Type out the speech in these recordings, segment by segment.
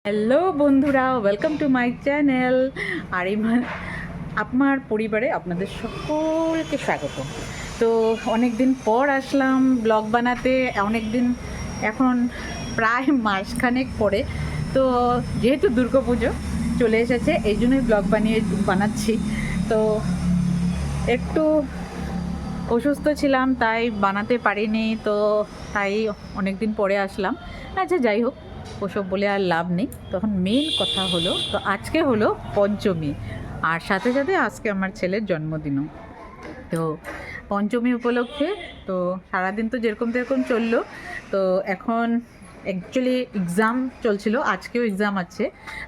Hello বন্ধুরা, welcome to my channel. আর আপনার পরিবারে আপনাদের সকলকে স্বাগত। তো অনেক দিন পর আসলাম ব্লগ বানাতে, অনেক দিন, এখন প্রায় মাসখানেক পরে। তো যেহেতু দুর্গাপুজো চলে এসেছে, এই জন্যই ব্লগ বানাচ্ছি। তো একটু অসুস্থ ছিলাম, তাই বানাতে পারিনি। তো তাই অনেক দিন পরে আসলাম। আচ্ছা, যাই হোক, ওসব বলে আর লাভ নেই। তখন মেন কথা হলো, তো আজকে হলো পঞ্চমী, আর সাথে সাথে আজকে আমার ছেলের জন্মদিনও। তো পঞ্চমী উপলক্ষে তো সারাদিন তো যেরকম তেরকম চললো। তো এখন অ্যাকচুয়ালি এক্সাম চলছিল, আজকেও এক্সাম আছে,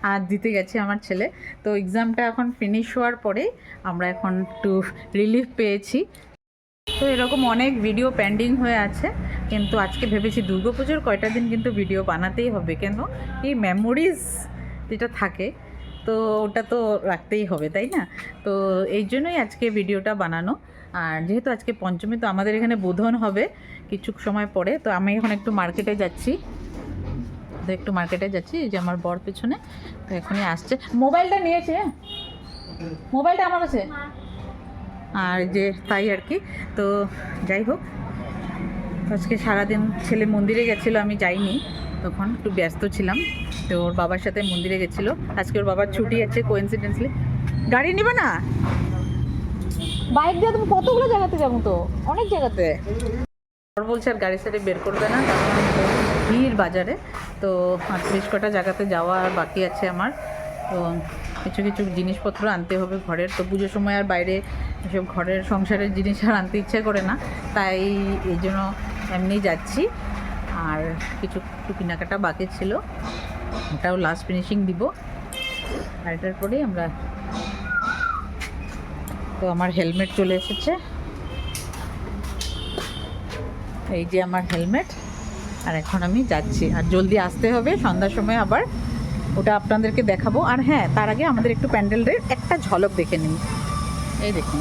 আর দিতে গেছে আমার ছেলে। তো এক্সামটা এখন ফিনিশ হওয়ার পরে আমরা এখন একটু রিলিফ পেয়েছি। তো এরকম অনেক ভিডিও পেন্ডিং হয়ে আছে, কিন্তু আজকে ভেবেছি দুর্গাপুজোর কয়টা দিন কিন্তু ভিডিও বানাতেই হবে। কেন, এই মেমোরিজ যেটা থাকে, তো ওটা তো রাখতেই হবে, তাই না? তো এই জন্যই আজকে ভিডিওটা বানানো। আর যেহেতু আজকে পঞ্চমী, তো আমাদের এখানে বোধন হবে কিছু সময় পরে। তো আমি এখন একটু মার্কেটে যাচ্ছি, এই যে আমার বর পেছনে। তো এখনই আসছে, মোবাইলটা নিয়েছে, মোবাইলটা আমার কাছে। আর যে তাই আর কি। তো যাই হোক, আজকে সারাদিন ছেলে মন্দিরে গেছিলো, আমি যাইনি, তখন একটু ব্যস্ত ছিলাম। তো ওর বাবার সাথে মন্দিরে গেছিলো, আজকে ওর বাবার ছুটি আছে কোইন্সিডেন্টলি। গাড়ি নিবে না, বাইক দিয়ে তুমি কতগুলো জায়গাতে যাবো, তো অনেক জায়গাতে। ওর বলছে আর গাড়ি সাইডে বের করবে না, কারণ ভিড় বাজারে। তো 38 কটা জায়গাতে যাওয়া বাকি আছে আমার। তো কিছু কিছু জিনিসপত্র আনতে হবে ঘরের। তো পুজোর সময় আর বাইরে এসব ঘরের সংসারের জিনিস আর আনতে ইচ্ছে করে না, তাই এই জন্য এমনি যাচ্ছি। আর কিছু কেনাকাটা বাকি ছিল, ওটাও লাস্ট ফিনিশিং দিব। আর এটার পরেই আমরা, তো আমার হেলমেট চলে এসেছে, এই যে আমার হেলমেট। আর এখন আমি যাচ্ছি, আর জলদি আসতে হবে, সন্ধ্যার সময় আবার ওটা আপনাদেরকে দেখাবো। আর হ্যাঁ, তার আগে আমাদের একটু প্যান্ডেলের একটা ঝলক দেখে নিই। এই দেখুন,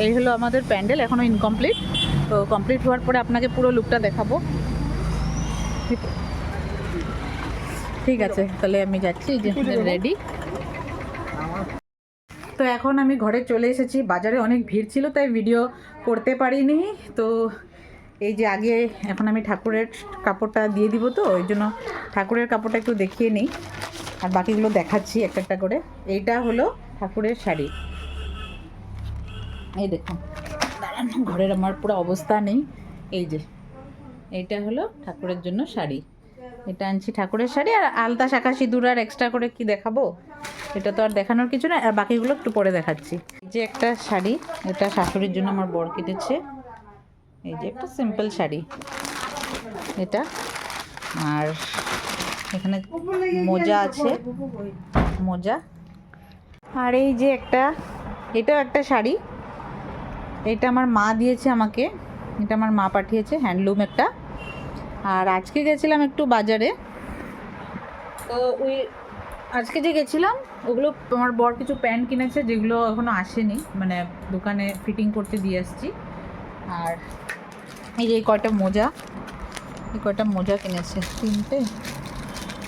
এই হলো আমাদের প্যান্ডেল, এখনও ইনকমপ্লিট। তো কমপ্লিট হওয়ার পরে আপনাকে পুরো লুকটা দেখাবো। ঠিক আছে, তাহলে আমি যাচ্ছি, যে রেডি। তো এখন আমি ঘরে চলে এসেছি, বাজারে অনেক ভিড় ছিল তাই ভিডিও করতে পারিনি। তো এই যে আগে, এখন আমি ঠাকুরের কাপড়টা দিয়ে দিব, তো ওই জন্য ঠাকুরের কাপড়টা একটু দেখিয়ে নিই, আর বাকিগুলো দেখাচ্ছি একটা একটা করে। এইটা হলো ঠাকুরের শাড়ি, এই দেখুন, ঘরের আমার পুরো অবস্থা নেই। এই যে এইটা হলো ঠাকুরের জন্য শাড়ি, এটা আনছি ঠাকুরের শাড়ি। আর আলতা শাঁখা সিঁদুর আর এক্সট্রা করে কি দেখাবো, এটা তো আর দেখানোর কিছু না। আর বাকিগুলো একটু পরে দেখাচ্ছি। এই যে একটা শাড়ি, এটা শাশুড়ির জন্য আমার বর কেটেছে। এই যে একটা সিম্পল শাড়ি এটা। আর এখানে মোজা আছে, মোজা। আর এই যে একটা, এটাও একটা শাড়ি, এটা আমার মা দিয়েছে আমাকে, এটা আমার মা পাঠিয়েছে, হ্যান্ডলুম একটা। আর আজকে গেছিলাম একটু বাজারে, তো ওই আজকে যে গেছিলাম, ওগুলো আমার বর কিছু প্যান্ট কিনেছে, যেগুলো এখনও আসেনি, মানে দোকানে ফিটিং করতে দিয়ে আসছি। আর এই যে কয়টা মোজা, এই কয়টা মোজা কিনেছে,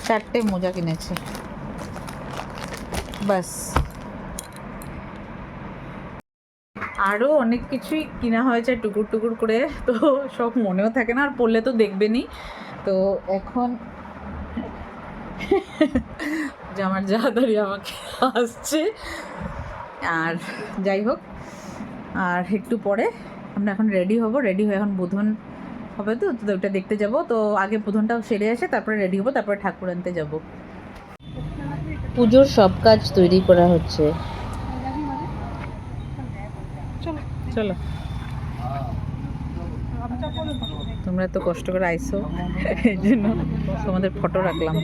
4টে মোজা কিনেছে, বাস। আরও অনেক কিছুই কিনা হয়েছে টুকুর টুকুর করে, তো সব মনেও থাকে না, আর পড়লে তো দেখবেনই। তো এখন যে আমার জাহাদারি আমাকে আসছে। আর যাই হোক, আর একটু পরে আমরা এখন রেডি হব, রেডি হয়ে এখন বোধন হবে, তো ওটা দেখতে যাব। তো আগে বোধনটাও সেরে আসে, তারপরে রেডি হবো, তারপরে ঠাকুর আনতে যাব। পুজোর সব কাজ তৈরি করা হচ্ছে, চলো। তোমরা তো কষ্ট করে আইসো, এই জন্য তোমাদের ফটো রাখলাম।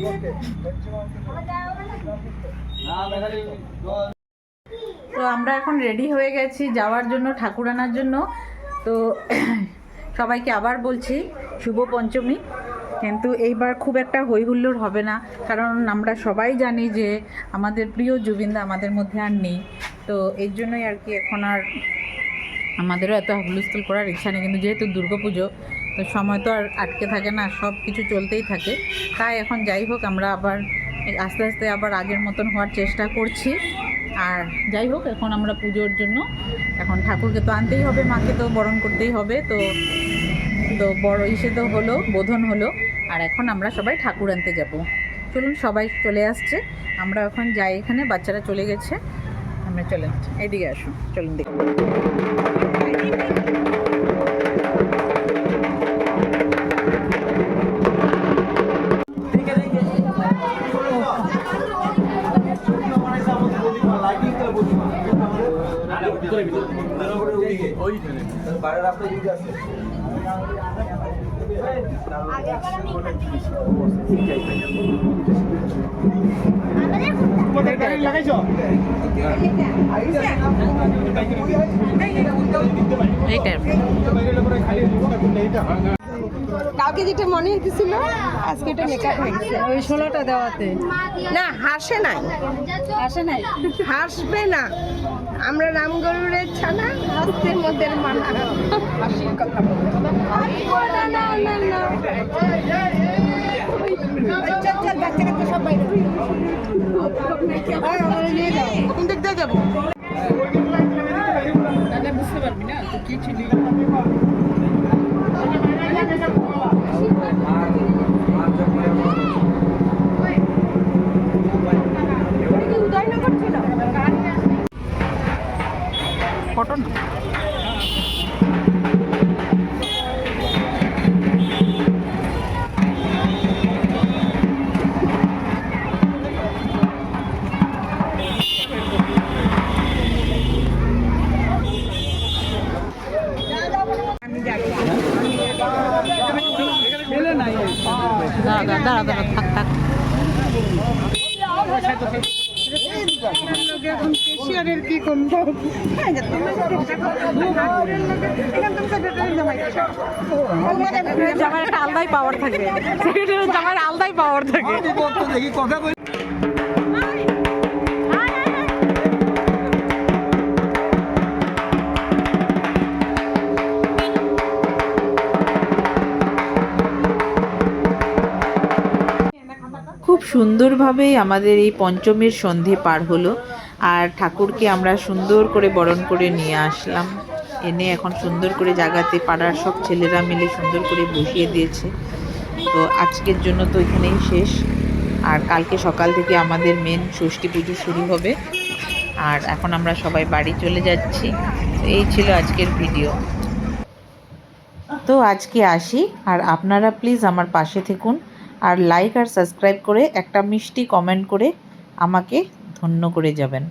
তো আমরা এখন রেডি হয়ে গেছি যাওয়ার জন্য, ঠাকুর আনার জন্য। তো সবাইকে আবার বলছি শুভ পঞ্চমী। কিন্তু এইবার খুব একটা হই হুল্লোড় হবে না, কারণ আমরা সবাই জানি যে আমাদের প্রিয় জুবিনদা আমাদের মধ্যে আর নেই। তো এর জন্যই আর কি এখন আর আমাদেরও এত হুলস্থুল করার ইচ্ছা নেই। কিন্তু যেহেতু দুর্গাপুজো, তো সময় তো আর আটকে থাকে না, সব কিছু চলতেই থাকে। তাই এখন যাই হোক আমরা আবার আস্তে আস্তে আবার আগের মতন হওয়ার চেষ্টা করছি। আর যাই হোক এখন আমরা পুজোর জন্য এখন ঠাকুরকে তো আনতেই হবে, মাকে তো বরণ করতেই হবে। তো তো বড় ইসে তো হলো, বোধন হলো, আর এখন আমরা সবাই ঠাকুর আনতে যাব। চলুন, সবাই চলে আসছে, আমরা এখন যাই। এখানে বাচ্চারা চলে গেছে, আমরা চলেন এইদিকে আসুন, চলুন দেখুন। কালকে যেটা মনে হইতেছিল আজকে এটা মেকআপ হয়ে গেছে ওই 16টা দেওয়াতে। না হাসে নাই, হাসবে না। আমরা রামগরুরের ছানা, হাস্যের মধ্যে মানা। হাসির কথা বলতে না না না। চল বাচ্চারা সব বাইরে নিয়ে যাও, কোন দিক দিয়ে যাবো? বুঝতে পারবি না তো কি ছিল। ফটো না দাঁড়া দাঁড়া থাক থাক। এখন কেশিয়ারের কি কম জামার একটা আলাদাই পাওয়ার থাকে, জামার আলাদাই পাওয়ার থাকে। খুব সুন্দরভাবেই আমাদের এই পঞ্চমীর সন্ধে পার হলো, আর ঠাকুরকে আমরা সুন্দর করে বরণ করে নিয়ে আসলাম। এনে এখন সুন্দর করে জায়গাতে পাড়ার সব ছেলেরা মিলে সুন্দর করে বসিয়ে দিয়েছে। তো আজকের জন্য তো এখানেই শেষ, আর কালকে সকাল থেকে আমাদের মেন ষষ্ঠী পুজো শুরু হবে। আর এখন আমরা সবাই বাড়ি চলে যাচ্ছি। এই ছিল আজকের ভিডিও। তো আজকে আসি, আর আপনারা প্লিজ আমার পাশে থাকুন, আর লাইক আর সাবস্ক্রাইব করে একটা মিষ্টি কমেন্ট করে আমাকে ধন্য করে যাবেন।